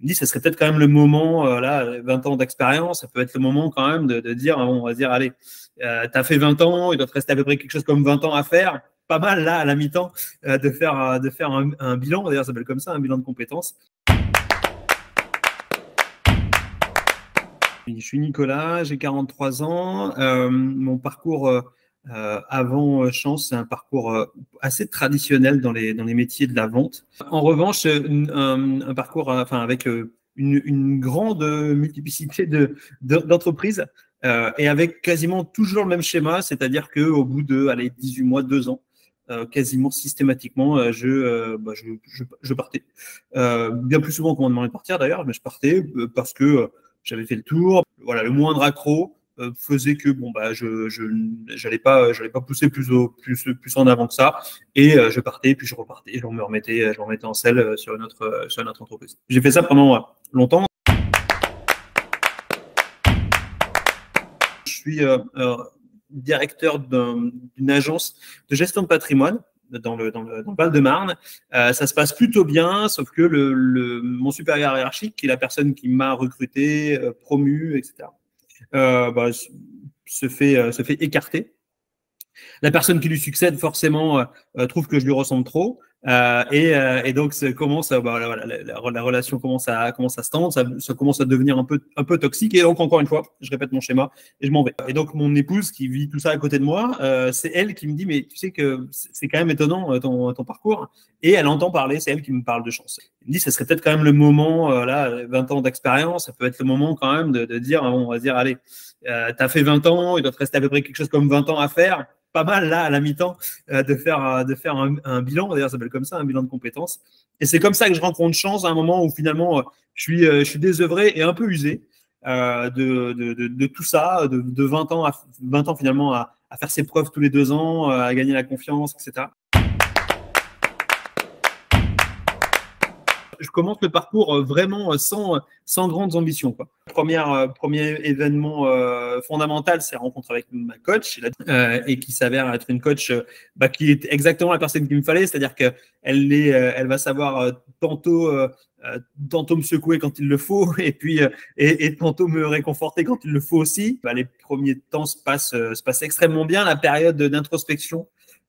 Il me dit, ça serait peut-être quand même le moment, là, 20 ans d'expérience, ça peut être le moment quand même de dire, on va dire, allez, tu as fait 20 ans, il doit te rester à peu près quelque chose comme 20 ans à faire. Pas mal, là, à la mi-temps, de faire un bilan. D'ailleurs, ça s'appelle comme ça, un bilan de compétences. Je suis Nicolas, j'ai 43 ans. Mon parcours avant Chance, c'est un parcours assez traditionnel dans les métiers de la vente. En revanche, un parcours avec une grande multiplicité d'entreprises et avec quasiment toujours le même schéma, c'est-à-dire qu'au bout de 18 mois, 2 ans, quasiment systématiquement, je partais. Bien plus souvent qu'on m'a demandé de partir d'ailleurs, mais je partais parce que j'avais fait le tour. Voilà, le moindre accroc faisait que je n'allais pas pousser plus en avant que ça, et je partais, puis je repartais, je me remettais en selle sur une autre entreprise. J'ai fait ça pendant longtemps. Je suis directeur d'une agence de gestion de patrimoine dans le Val-de-Marne. Ça se passe plutôt bien, sauf que mon supérieur hiérarchique, qui est la personne qui m'a recruté, promu, etc., se fait écarter. La personne qui lui succède, forcément, trouve que je lui ressemble trop. Et donc, la relation commence à se tendre, ça commence à devenir un peu toxique. Et donc, encore une fois, je répète mon schéma et je m'en vais. Et donc, mon épouse qui vit tout ça à côté de moi, c'est elle qui me dit, mais tu sais que c'est quand même étonnant ton parcours. Et elle entend parler, c'est elle qui me parle de Chance. Elle me dit, ça serait peut-être quand même le moment, là, 20 ans d'expérience, ça peut être le moment quand même de dire, on va dire, allez, tu as fait 20 ans, il doit te rester à peu près quelque chose comme 20 ans à faire. Pas mal, là, à la mi-temps, de faire un bilan. D'ailleurs, ça s'appelle comme ça, un bilan de compétences. Et c'est comme ça que je rencontre Chance à un moment où finalement, je suis désœuvré et un peu usé de tout ça, de 20 ans finalement à faire ses preuves tous les 2 ans, à gagner la confiance, etc. Je commence le parcours vraiment sans grandes ambitions, quoi. Premier événement fondamental, c'est la rencontre avec ma coach et qui s'avère être une coach qui est exactement la personne qu'il me fallait, c'est-à-dire qu'elle va savoir tantôt me secouer quand il le faut et puis et tantôt me réconforter quand il le faut aussi. Les premiers temps se passent extrêmement bien. La période d'introspection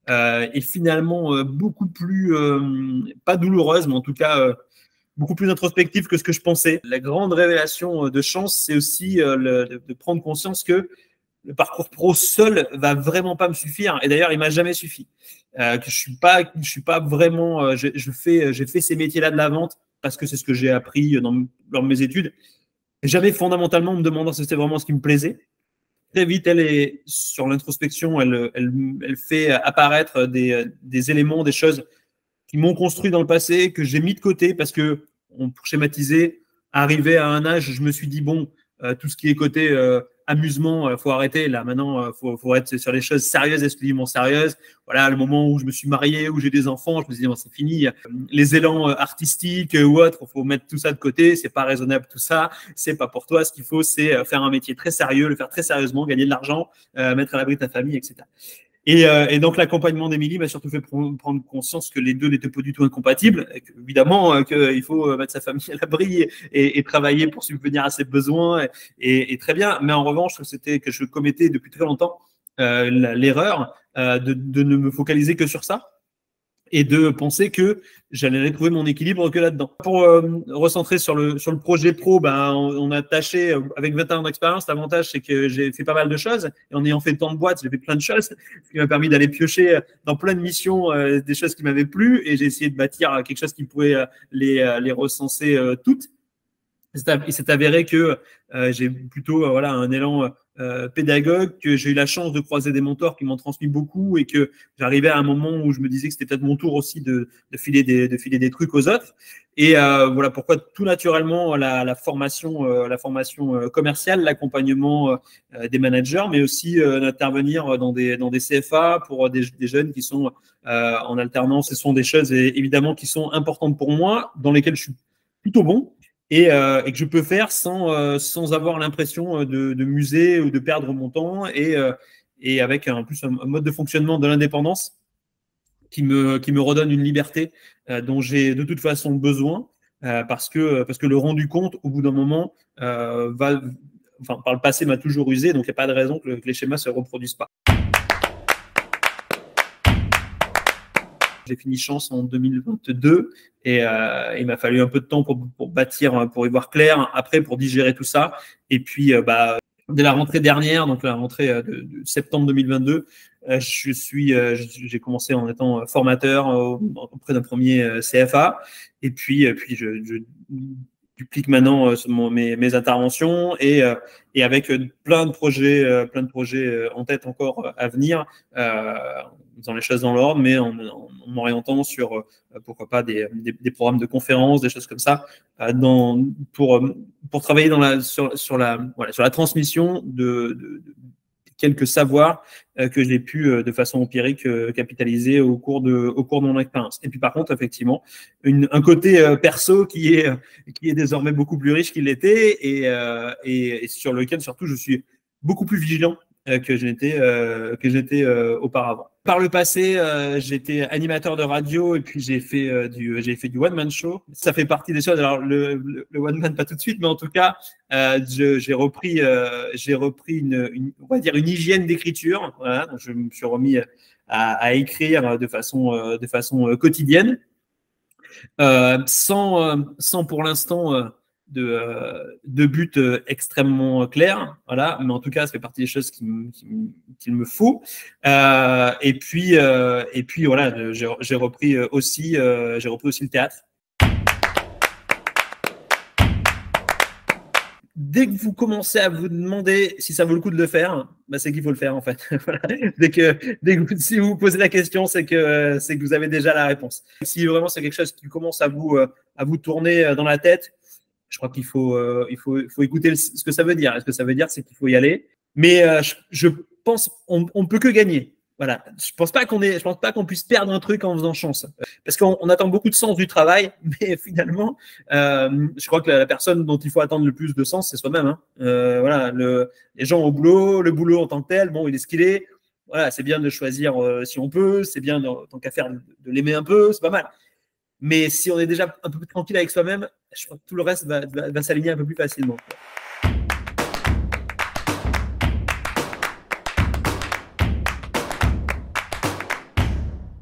est finalement beaucoup plus pas douloureuse, mais en tout cas beaucoup plus introspective que ce que je pensais. La grande révélation de Chance, c'est aussi de prendre conscience que le parcours pro seul va vraiment pas me suffire. Et d'ailleurs, il m'a jamais suffi. Que je suis pas vraiment. J'ai fait ces métiers-là de la vente parce que c'est ce que j'ai appris lors de mes études. Et jamais fondamentalement me demandant si c'était vraiment ce qui me plaisait. Très vite, elle est sur l'introspection. Elle fait apparaître des éléments, des choses qui m'ont construit dans le passé, que j'ai mis de côté parce que, pour schématiser, arrivé à un âge, je me suis dit, bon, tout ce qui est côté amusement, faut arrêter. Là, maintenant, faut être sur les choses sérieuses, exclusivement sérieuses. Voilà, le moment où je me suis marié, où j'ai des enfants, je me suis dit, bon, c'est fini. Les élans artistiques ou autres, faut mettre tout ça de côté. C'est pas raisonnable, tout ça. C'est pas pour toi. Ce qu'il faut, c'est faire un métier très sérieux, le faire très sérieusement, gagner de l'argent, mettre à l'abri ta famille, etc. Et donc, l'accompagnement d'Émilie m'a surtout fait prendre conscience que les deux n'étaient pas du tout incompatibles. Évidemment, qu'il faut mettre sa famille à l'abri et travailler pour subvenir à ses besoins. Et très bien. Mais en revanche, que je commettais depuis très longtemps l'erreur de ne me focaliser que sur ça et de penser que j'allais retrouver mon équilibre que là-dedans. Pour recentrer sur le projet pro, on a tâché, avec 21 ans d'expérience, l'avantage c'est que j'ai fait pas mal de choses, et en ayant fait tant de boîtes, j'ai fait plein de choses, ce qui m'a permis d'aller piocher dans plein de missions des choses qui m'avaient plu, et j'ai essayé de bâtir quelque chose qui pouvait les recenser toutes. Il s'est avéré que j'ai plutôt un élan pédagogue, que j'ai eu la chance de croiser des mentors qui m'ont transmis beaucoup et que j'arrivais à un moment où je me disais que c'était peut-être mon tour aussi de filer des trucs aux autres. Et voilà pourquoi tout naturellement la formation commerciale, l'accompagnement des managers, mais aussi d'intervenir dans des CFA pour des jeunes qui sont en alternance. Ce sont des choses évidemment qui sont importantes pour moi, dans lesquelles je suis plutôt bon. Et que je peux faire sans avoir l'impression de muser ou de perdre mon temps, et avec en plus un mode de fonctionnement de l'indépendance qui me redonne une liberté dont j'ai de toute façon besoin. parce que le rendu compte, au bout d'un moment, par le passé, m'a toujours usé, donc il n'y a pas de raison que les schémas ne se reproduisent pas. J'ai fini Chance en 2022 et il m'a fallu un peu de temps pour bâtir, pour y voir clair, après pour digérer tout ça. Et puis, dès la rentrée dernière, donc la rentrée de septembre 2022, j'ai commencé en étant formateur auprès d'un premier CFA. Et puis je duplique maintenant mes interventions et avec plein de projets en tête encore à venir, en faisant les choses dans l'ordre, mais en m'orientant sur pourquoi pas des programmes de conférences, des choses comme ça, pour travailler sur la transmission de quelques savoirs que j'ai pu de façon empirique capitaliser au cours de mon expérience. Et puis par contre, effectivement, un côté perso qui est désormais beaucoup plus riche qu'il l'était et sur lequel surtout je suis beaucoup plus vigilant que je n'étais auparavant. Par le passé, j'étais animateur de radio et puis j'ai fait du one-man show. Ça fait partie des choses. Alors, le one-man, pas tout de suite, mais en tout cas, j'ai repris on va dire une hygiène d'écriture. Voilà, donc je me suis remis à écrire de façon quotidienne, sans pour l'instant de but extrêmement clair, voilà, mais en tout cas, ça fait partie des choses qu'il me faut. Et puis voilà, j'ai repris aussi le théâtre. Dès que vous commencez à vous demander si ça vaut le coup de le faire, c'est qu'il faut le faire en fait. Voilà. Si vous vous posez la question, c'est que vous avez déjà la réponse. Si vraiment c'est quelque chose qui commence à vous tourner dans la tête, je crois qu'il faut écouter ce que ça veut dire. Ce que ça veut dire, c'est qu'il faut y aller. Mais je pense on peut que gagner. Voilà. Je pense pas qu'on puisse perdre un truc en faisant Chance. Parce qu'on attend beaucoup de sens du travail, mais finalement, je crois que la personne dont il faut attendre le plus de sens, c'est soi-même. Hein. Voilà, les gens au boulot, le boulot en tant que tel, bon, il est ce qu'il est. Voilà, c'est bien de choisir si on peut, c'est bien tant qu'à faire de l'aimer un peu, c'est pas mal. Mais si on est déjà un peu plus tranquille avec soi-même, je crois que tout le reste va s'aligner un peu plus facilement.